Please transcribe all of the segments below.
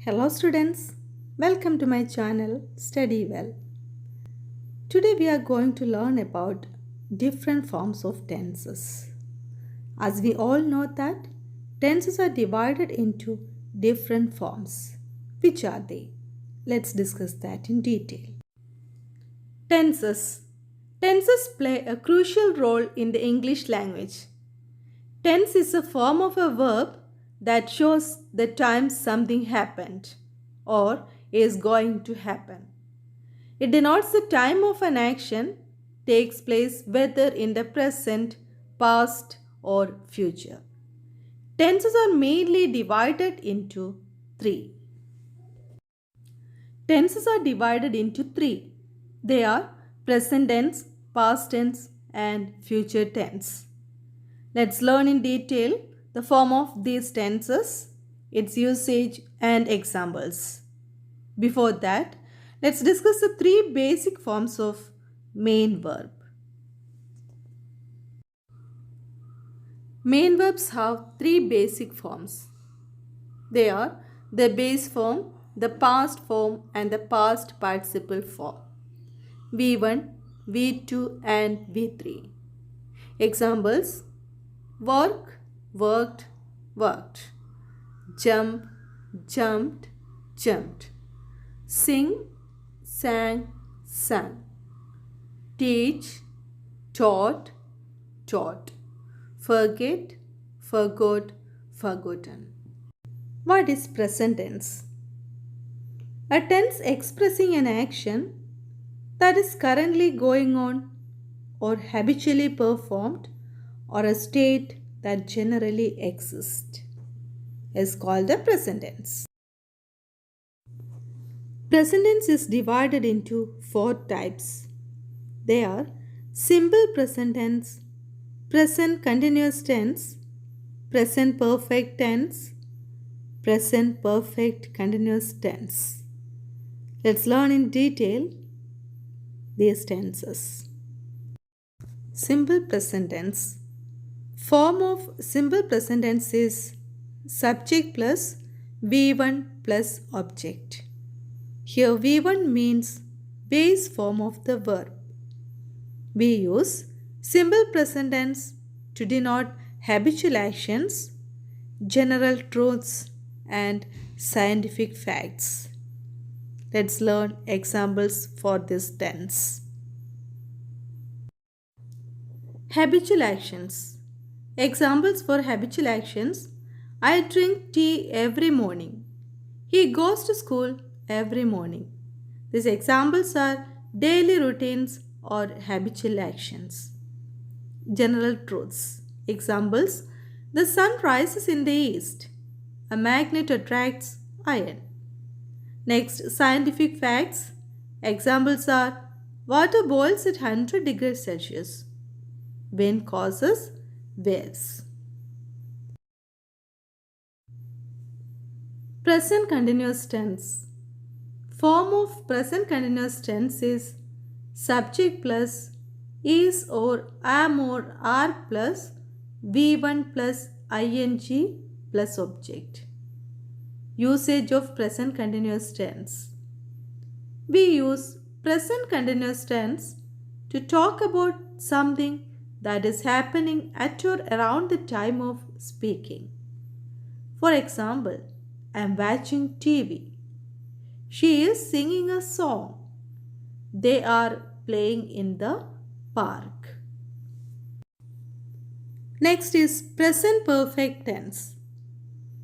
Hello students, welcome to my channel Study Well. Today we are going to learn about different forms of tenses. As we all know that tenses are divided into different forms. Which are they? Let's discuss that in detail. Tenses. Tenses play a crucial role in the English language. Tense is a form of a verb that shows the time something happened or is going to happen. It denotes the time of an action takes place whether in the present, past or future. Tenses are mainly divided into three. Tenses are divided into three. They are present tense, past tense and future tense. Let's learn in detail the form of these tenses, its usage and examples. Before that, let's discuss the three basic forms of main verb. Main verbs have three basic forms. They are the base form, the past form and the past participle form. V1, V2 and V3. Examples: work, worked, worked. Jump, jumped, jumped. Sing, sang, sang. Teach, taught, taught. Forget, forgot, forgotten. What is present tense? A tense expressing an action that is currently going on or habitually performed or a state that generally exists is called the present tense. Present tense is divided into four types. They are simple present tense, present continuous tense, present perfect tense, present perfect continuous tense. Let's learn in detail these tenses. Simple present tense. Form of simple present tense is subject plus V1 plus object. Here V1 means base form of the verb. We use simple present tense to denote habitual actions, general truths and scientific facts. Let's learn examples for this tense. Habitual actions. Examples for habitual actions: I drink tea every morning. He goes to school every morning. These examples are daily routines or habitual actions. General truths. Examples: the sun rises in the east. A magnet attracts iron. Next, scientific facts. Examples are water boils at 100 degrees Celsius. Wind causes waves. Present continuous tense. Form of present continuous tense is subject plus is or am or are plus V1 plus ing plus object. Usage of present continuous tense. We use present continuous tense to talk about something that is happening at or around the time of speaking. For example, I am watching TV. She is singing a song. They are playing in the park. Next is present perfect tense.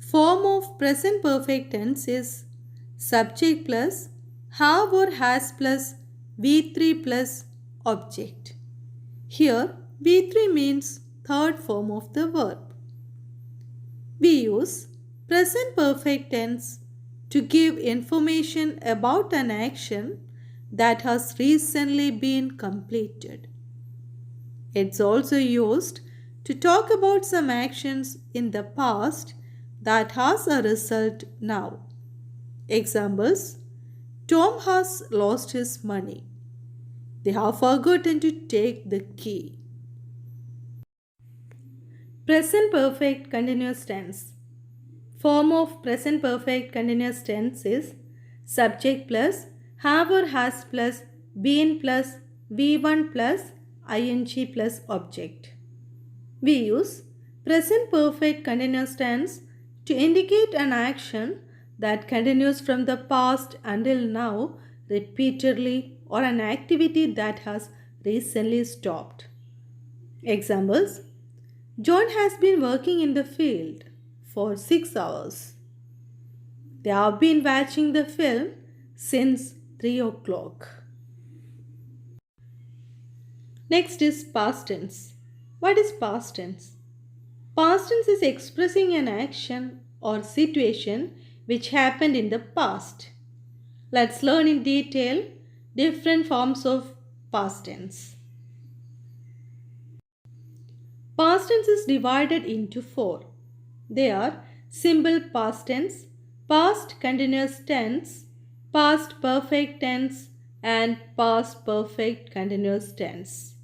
Form of present perfect tense is subject plus have or has plus V3 plus object. Here V3 means third form of the verb. We use present perfect tense to give information about an action that has recently been completed. It's also used to talk about some actions in the past that has a result now. Examples: Tom has lost his money. They have forgotten to take the key. Present perfect continuous tense. form of present perfect continuous tense is subject plus have or has plus been plus V1 plus ing plus object. We use present perfect continuous tense to indicate an action that continues from the past until now repeatedly or an activity that has recently stopped. Examples: John has been working in the field for 6 hours. They have been watching the film since 3 o'clock. Next is past tense. What is past tense? Past tense is expressing an action or situation which happened in the past. Let's learn in detail different forms of past tense. Past tense is divided into four. They are simple past tense, past continuous tense, past perfect tense, and past perfect continuous tense.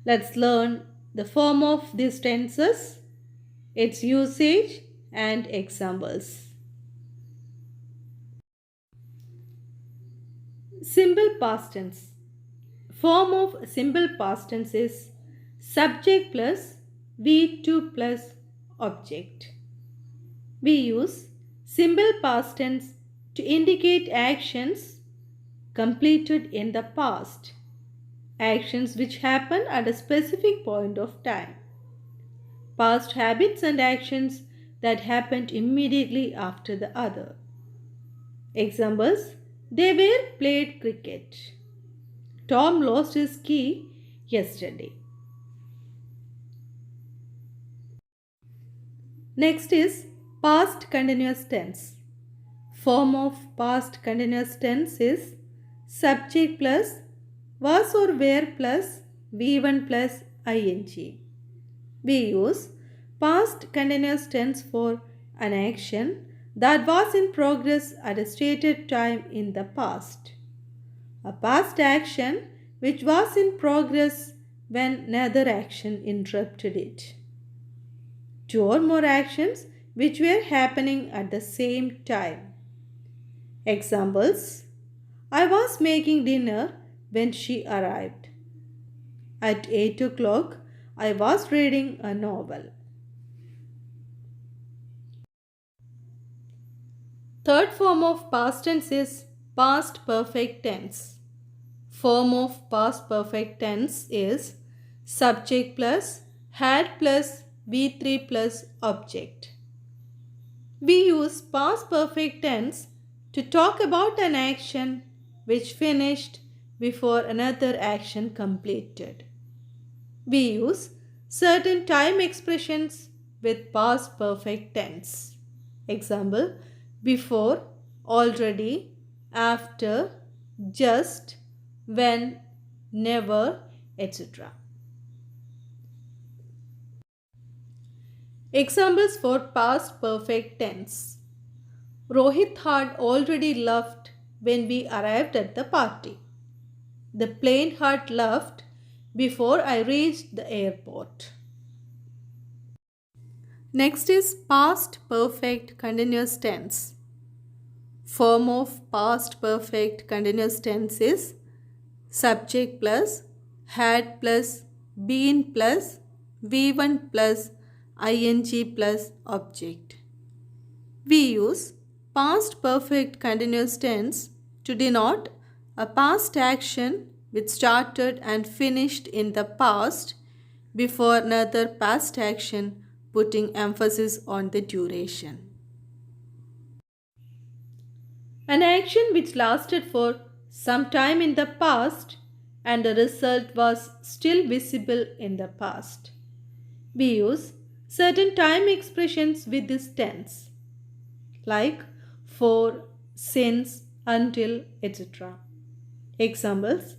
Let's learn the form of these tenses, its usage, and examples. Simple past tense. Form of simple past tense is subject plus V2 plus object. We use simple past tense to indicate actions completed in the past, actions which happen at a specific point of time, past habits and actions that happened immediately after the other. Examples: they were played cricket. Tom lost his key yesterday. Next is past continuous tense. Form of past continuous tense is subject plus was or were plus V1 plus ing. We use past continuous tense for an action that was in progress at a stated time in the past. A past action which was in progress when another action interrupted it. Two or more actions which were happening at the same time. Examples: I was making dinner when she arrived. At 8 o'clock, I was reading a novel. Third form of past tense is past perfect tense. Form of past perfect tense is subject plus had plus V3 plus object. We use past perfect tense to talk about an action which finished before another action completed. We use certain time expressions with past perfect tense. Example: before, already, after, just, when, never, etc. Examples for past perfect tense. Rohit had already left when we arrived at the party. The plane had left before I reached the airport. Next is past perfect continuous tense. Form of past perfect continuous tense is subject plus had plus been plus V1 plus ing plus object. We use past perfect continuous tense to denote a past action which started and finished in the past before another past action, putting emphasis on the duration. An action which lasted for some time in the past and the result was still visible in the past. We use certain time expressions with this tense, like for, since, until, etc. Examples: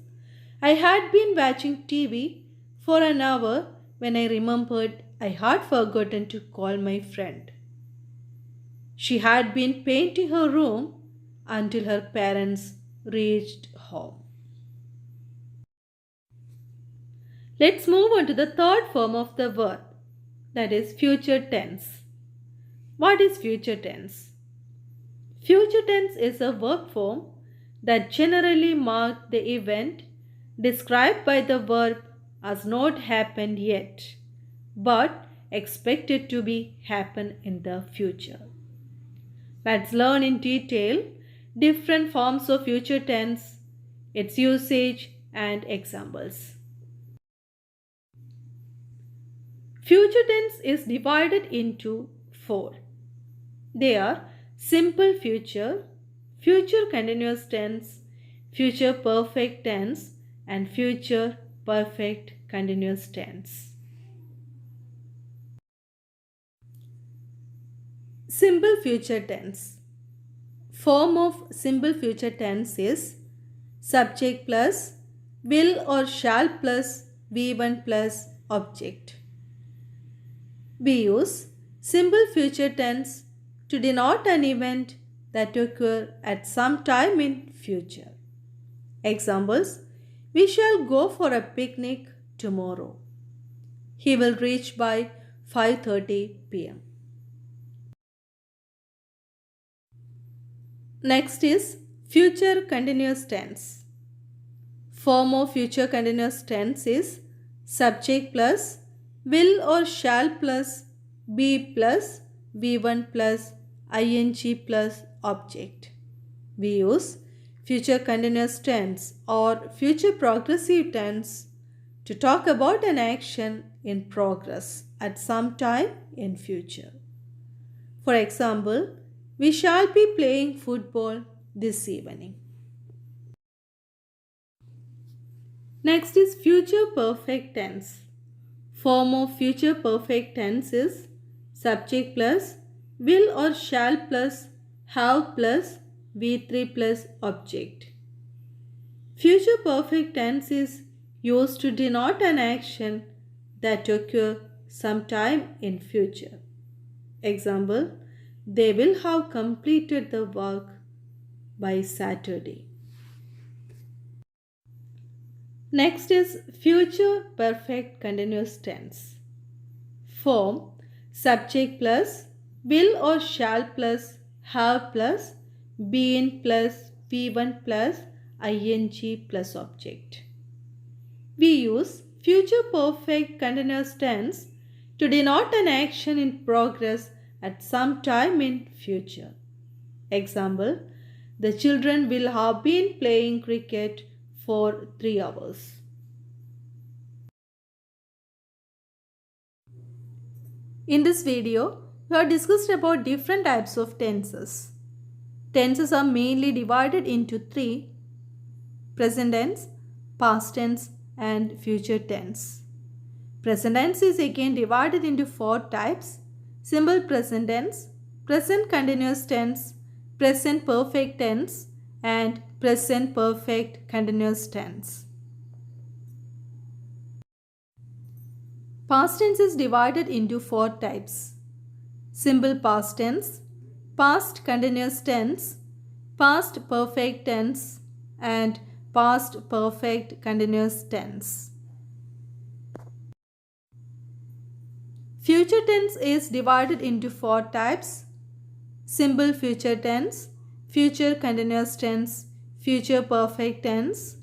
I had been watching TV for an hour when I remembered I had forgotten to call my friend. She had been painting her room until her parents reached home. Let's move on to the third form of the verb, that is future tense. What is future tense? Future tense is a verb form that generally marks the event described by the verb as not happened yet, but expected to be happen in the future. Let's learn in detail different forms of future tense, its usage and examples. Future tense is divided into four. They are simple future, future continuous tense, future perfect tense, and future perfect continuous tense. Simple future tense. Form of simple future tense is subject plus will or shall plus V1 plus object. We use simple future tense to denote an event that occur at some time in future. Examples: we shall go for a picnic tomorrow. He will reach by 5:30 p.m. Next is future continuous tense. Form of future continuous tense is subject plus will or shall plus be plus V1 plus ing plus object. We use future continuous tense or future progressive tense to talk about an action in progress at some time in future. For example, we shall be playing football this evening. Next is future perfect tense. Form of future perfect tense is subject plus will or shall plus have plus V3 plus object. Future perfect tense is used to denote an action that occur sometime in future. Example: they will have completed the work by Saturday. Next is future perfect continuous tense. Form subject plus will or shall plus have plus been plus V1 plus ing plus object. We use future perfect continuous tense to denote an action in progress at some time in future. Example: the children will have been playing cricket for 3 hours. In this video, we have discussed about different types of tenses. Tenses are mainly divided into three: present tense, past tense, and future tense. Present tense is again divided into four types: simple present tense, present continuous tense, present perfect tense, and present perfect continuous tense. Past tense is divided into four types: simple past tense, past continuous tense, past perfect tense, and past perfect continuous tense. Future tense is divided into four types: simple future tense, future continuous tense, future perfect tense,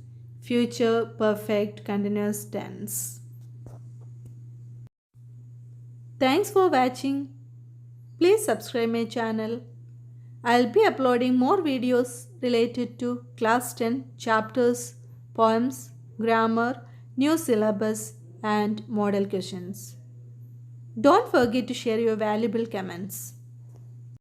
future perfect continuous tense. Thanks for watching. Please subscribe my channel. I'll be uploading more videos related to class 10 chapters, poems, grammar, new syllabus, and model questions. Don't forget to share your valuable comments.